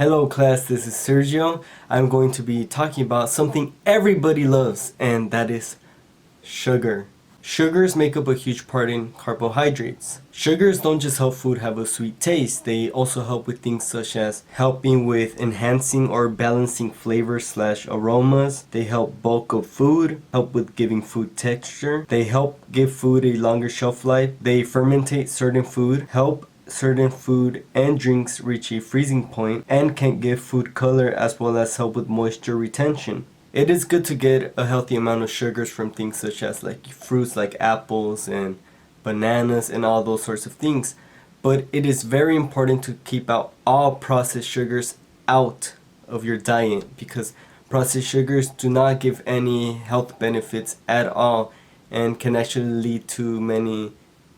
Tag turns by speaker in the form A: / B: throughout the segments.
A: Hello class, this is Sergio. I'm going to be talking about something everybody loves, and that is sugar. Sugars make up a huge part in carbohydrates. Sugars don't just help food have a sweet taste, they also help with things such as helping with enhancing or balancing flavors/aromas. They help bulk up food, help with giving food texture. They help give food a longer shelf life. They fermentate certain food, help certain food and drinks reach a freezing point, and can give food color as well as help with moisture retention. It is good to get a healthy amount of sugars from things such as like fruits like apples and bananas and all those sorts of things, but it is very important to keep out all processed sugars out of your diet, because processed sugars do not give any health benefits at all and can actually lead to many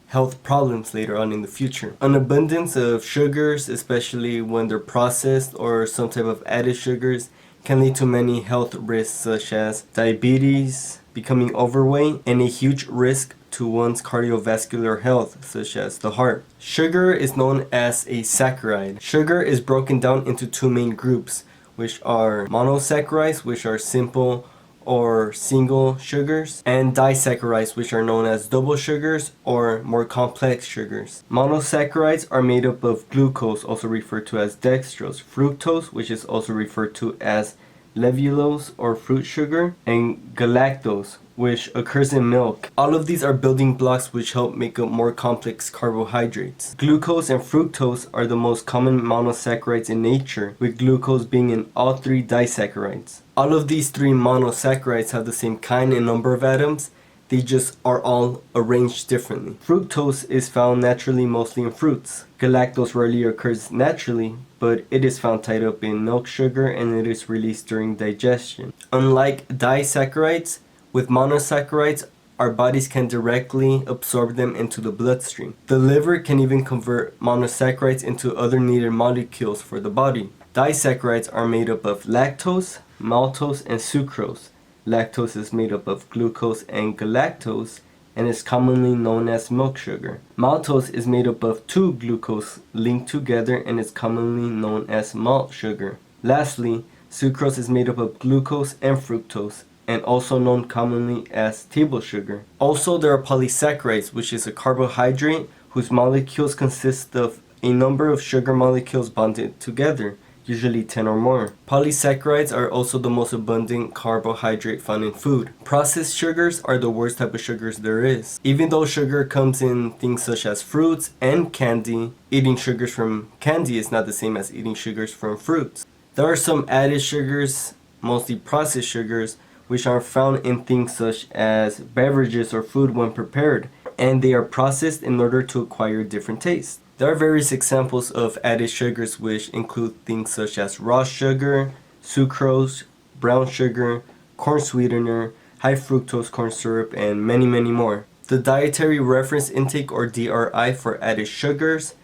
A: health problems later on in the future. An abundance of sugars, especially when they're processed or some type of added sugars, can lead to many health risks such as diabetes, becoming overweight, and a huge risk to one's cardiovascular health such as the heart. Sugar is known as a saccharide. Sugar is broken down into two main groups, which are monosaccharides, which are simple or single sugars, and disaccharides, which are known as double sugars or more complex sugars. Monosaccharides are made up of glucose, also referred to as dextrose, fructose, which is also referred to as levulose or fruit sugar, and galactose, which occurs in milk. All of these are building blocks which help make up more complex carbohydrates. Glucose and fructose are the most common monosaccharides in nature, with glucose being in all three disaccharides. All of these three monosaccharides have the same kind and number of atoms, they just are all arranged differently. Fructose is found naturally mostly in fruits. Galactose rarely occurs naturally, but it is found tied up in milk sugar and it is released during digestion. Unlike disaccharides, with monosaccharides, our bodies can directly absorb them into the bloodstream. The liver can even convert monosaccharides into other needed molecules for the body. Disaccharides are made up of lactose, maltose, and sucrose. Lactose is made up of glucose and galactose and is commonly known as milk sugar. Maltose is made up of two glucose linked together and is commonly known as malt sugar. Lastly, sucrose is made up of glucose and fructose and also known commonly as table sugar. Also, there are polysaccharides, which is a carbohydrate whose molecules consist of a number of sugar molecules bonded together, usually 10 or more. Polysaccharides are also the most abundant carbohydrate found in food. Processed sugars are the worst type of sugars there is. Even though sugar comes in things such as fruits and candy, eating sugars from candy is not the same as eating sugars from fruits. There are some added sugars, mostly processed sugars, which are found in things such as beverages or food when prepared, and they are processed in order to acquire different tastes. There are various examples of added sugars which include things such as raw sugar, sucrose, brown sugar, corn sweetener, high fructose corn syrup, and many more. The Dietary Reference Intake or DRI for added sugars,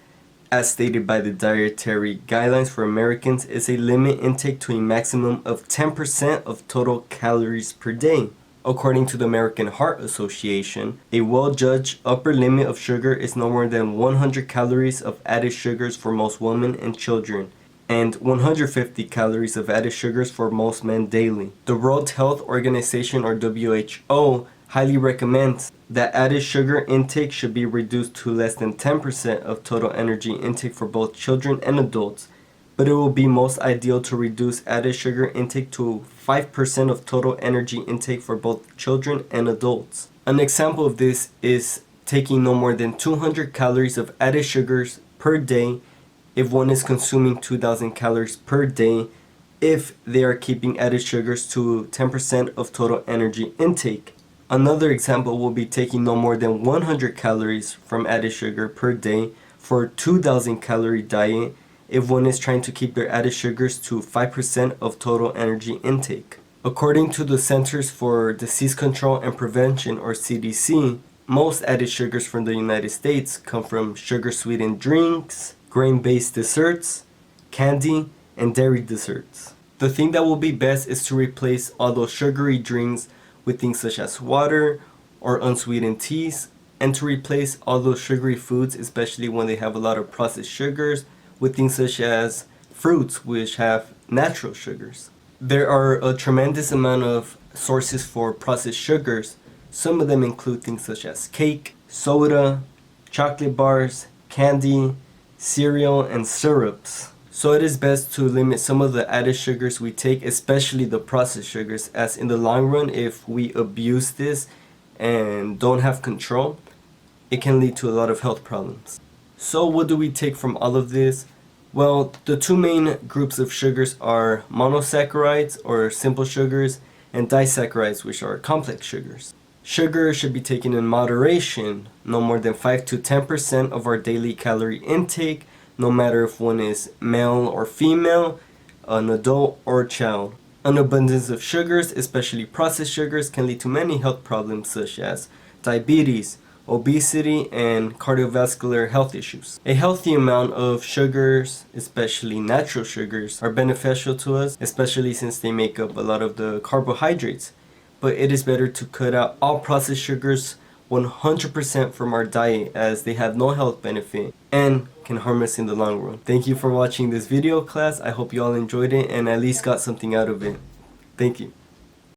A: as stated by the Dietary Guidelines for Americans, is a limit intake to a maximum of 10% of total calories per day. According to the American Heart Association, a well-judged upper limit of sugar is no more than 100 calories of added sugars for most women and children, and 150 calories of added sugars for most men daily. The World Health Organization or WHO highly recommends that added sugar intake should be reduced to less than 10% of total energy intake for both children and adults, but it will be most ideal to reduce added sugar intake to 5% of total energy intake for both children and adults. An example of this is taking no more than 200 calories of added sugars per day if one is consuming 2,000 calories per day if they are keeping added sugars to 10% of total energy intake. Another example will be taking no more than 100 calories from added sugar per day for a 2,000 calorie diet if one is trying to keep their added sugars to 5% of total energy intake. According to the Centers for Disease Control and Prevention or CDC, most added sugars from the United States come from sugar-sweetened drinks, grain-based desserts, candy, and dairy desserts. The thing that will be best is to replace all those sugary drinks with things such as water or unsweetened teas, and to replace all those sugary foods, especially when they have a lot of processed sugars, with things such as fruits, which have natural sugars. There are a tremendous amount of sources for processed sugars. Some of them include things such as cake, soda, chocolate bars, candy, cereal, and syrups. So it is best to limit some of the added sugars we take, especially the processed sugars, as in the long run, if we abuse this and don't have control, it can lead to a lot of health problems. So what do we take from all of this? Well, the two main groups of sugars are monosaccharides, or simple sugars, and disaccharides, which are complex sugars. Sugar should be taken in moderation, no more than 5 to 10% of our daily calorie intake, no matter if one is male or female, an adult or child. An abundance of sugars, especially processed sugars, can lead to many health problems such as diabetes, obesity, and cardiovascular health issues. A healthy amount of sugars, especially natural sugars, are beneficial to us, especially since they make up a lot of the carbohydrates. But it is better to cut out all processed sugars 100% from our diet, as they have no health benefit and can harm us in the long run. Thank you for watching this video, class. I hope you all enjoyed it and at least got something out of it. Thank you.